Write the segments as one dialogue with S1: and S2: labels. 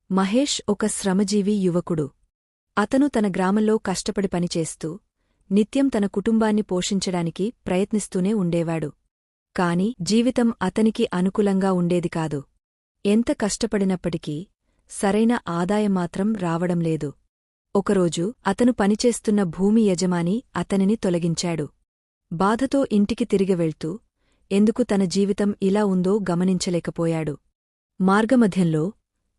S1: మహేష్ ఒక శ్రమజీవి యువకుడు. అతను తన గ్రామంలో కష్టపడి పనిచేస్తూ నిత్యం తన కుటుంబాన్ని పోషించడానికి ప్రయత్నిస్తూనే ఉండేవాడు. కాని జీవితం అతనికి అనుకూలంగా ఉండేది కాదు. ఎంత కష్టపడినప్పటికీ సరైన ఆదాయం మాత్రం రావడంలేదు. ఒకరోజు అతను పనిచేస్తున్న భూమి యజమాని అతనిని తొలగించాడు. బాధతో ఇంటికి తిరిగి వెళ్తూ ఎందుకు తన జీవితం ఇలా ఉందో గమనించలేకపోయాడు. మార్గమధ్యంలో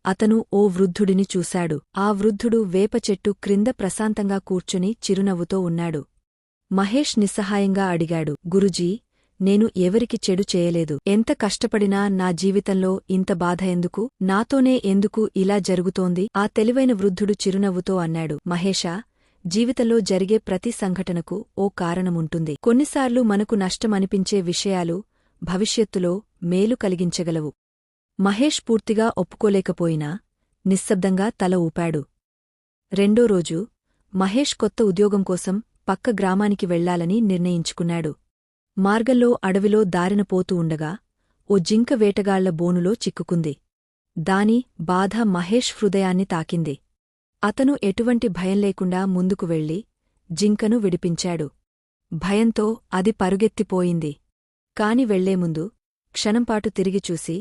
S1: అతను ఓ వృద్ధుడిని చూశాడు. ఆ వృద్ధుడు వేప చెట్టు క్రింద ప్రశాంతంగా కూర్చుని చిరునవ్వుతో ఉన్నాడు. మహేష్ నిస్సహాయంగా అడిగాడు, గురుజీ, నేను ఎవరికి చెడు చేయలేదు. ఎంత కష్టపడినా నా జీవితంలో ఇంత బాధ ఎందుకు? నాతోనే ఎందుకు ఇలా జరుగుతోంది? ఆ తెలివైన వృద్ధుడు చిరునవ్వుతో అన్నాడు, మహేషా, జీవితంలో జరిగే ప్రతి సంఘటనకు ఓ కారణముంటుంది. కొన్నిసార్లు మనకు నష్టమనిపించే విషయాలు భవిష్యత్తులో మేలు కలిగించగలవు. మహేష్ పూర్తిగా ఒప్పుకోలేకపోయినా నిశ్శబ్దంగా తల ఊపాడు. రెండో రోజు మహేష్ కొత్త ఉద్యోగం కోసం పక్క గ్రామానికి వెళ్లాలని నిర్ణయించుకున్నాడు. మార్గంలో అడవిలో దారిన పోతూ ఉండగా ఓ జింక వేటగాళ్ల బోనులో చిక్కుకుంది. దాని బాధ మహేష్ హృదయాన్ని తాకింది. అతను ఎటువంటి భయం లేకుండా ముందుకు వెళ్లి జింకను విడిపించాడు. భయంతో అది పరుగెత్తిపోయింది. కాని వెళ్లేముందు క్షణంపాటు తిరిగి చూసి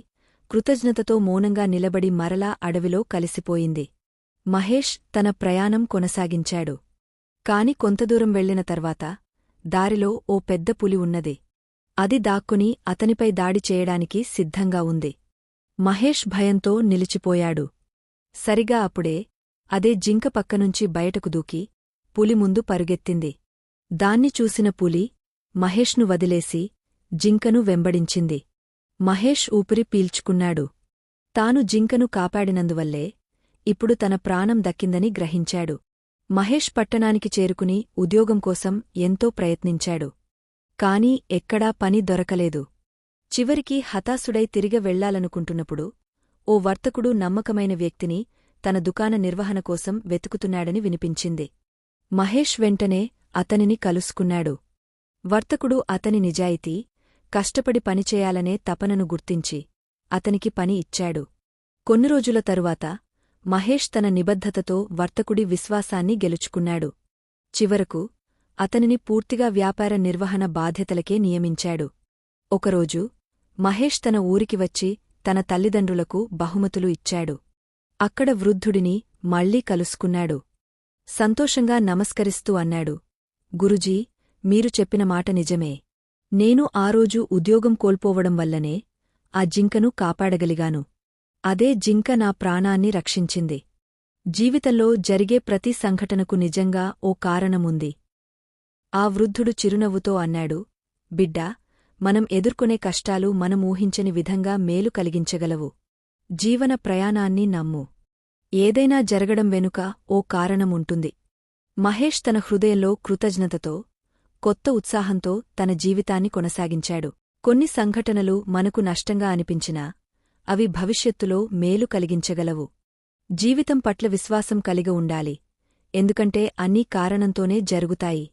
S1: కృతజ్ఞతతో మౌనంగా నిలబడి మరలా అడవిలో కలిసిపోయింది. మహేష్ తన ప్రయాణం కొనసాగించాడు. కాని కొంతదూరం వెళ్లిన తర్వాత దారిలో ఓ పెద్ద పులి ఉన్నది. అది దాక్కుని అతనిపై దాడి చేయడానికి సిద్ధంగా ఉంది. మహేష్ భయంతో నిలిచిపోయాడు. సరిగా అప్పుడే అదే జింక పక్కనుంచి బయటకు దూకి పులి ముందు పరుగెత్తింది. దాన్ని చూసిన పులి మహేష్ను వదిలేసి జింకను వెంబడించింది. మహేష్ ఊపిరి పీల్చుకున్నాడు. తాను జింకను కాపాడినందువల్లే ఇప్పుడు తన ప్రాణం దక్కిందని గ్రహించాడు. మహేష్ పట్టణానికి చేరుకుని ఉద్యోగం కోసం ఎంతో ప్రయత్నించాడు. కాని ఎక్కడా పని దొరకలేదు. చివరికి హతాశుడై తిరిగ వెళ్లాలనుకుంటున్నప్పుడు ఓ వర్తకుడు నమ్మకమైన వ్యక్తిని తన దుకాణ నిర్వహణ కోసం వెతుకుతున్నాడని వినిపించింది. మహేష్ వెంటనే అతనిని కలుసుకున్నాడు. వర్తకుడు అతని నిజాయితీ, కష్టపడి పనిచేయాలనే తపనను గుర్తించి అతనికి పని ఇచ్చాడు. కొన్ని రోజుల తరువాత మహేష్ తన నిబద్ధతతో వర్తకుడి విశ్వాసాన్ని గెలుచుకున్నాడు. చివరకు అతనిని పూర్తిగా వ్యాపార నిర్వహణ బాధ్యతలకే నియమించాడు. ఒకరోజు మహేష్ తన ఊరికి వచ్చి తన తల్లిదండ్రులకు బహుమతులు ఇచ్చాడు. అక్కడ వృద్ధుడిని మళ్లీ కలుసుకున్నాడు. సంతోషంగా నమస్కరిస్తూ అన్నాడు, గురుజీ, మీరు చెప్పిన మాట నిజమే. నేను ఆ రోజు ఉద్యోగం కోల్పోవడం వల్లనే ఆ జింకను కాపాడగలిగాను. అదే జింక నా ప్రాణాన్ని రక్షించింది. జీవితంలో జరిగే ప్రతి సంఘటనకు నిజంగా ఓ కారణముంది. ఆ వృద్ధుడు చిరునవ్వుతో అన్నాడు, బిడ్డా, మనం ఎదుర్కొనే కష్టాలు మనం ఊహించని విధంగా మేలు కలిగించగలవు. జీవన ప్రయాణాన్ని నమ్ము. ఏదైనా జరగడం వెనుక ఓ కారణముంటుంది. మహేష్ తన హృదయంలో కృతజ్ఞతతో, కొత్త ఉత్సాహంతో తన జీవితాన్ని కొనసాగించాడు. కొన్ని సంఘటనలు మనకు నష్టంగా అనిపించినా అవి భవిష్యత్తులో మేలు కలిగించగలవు. జీవితం పట్ల విశ్వాసం కలిగి ఉండాలి. ఎందుకంటే అన్నీ కారణంతోనే జరుగుతాయి.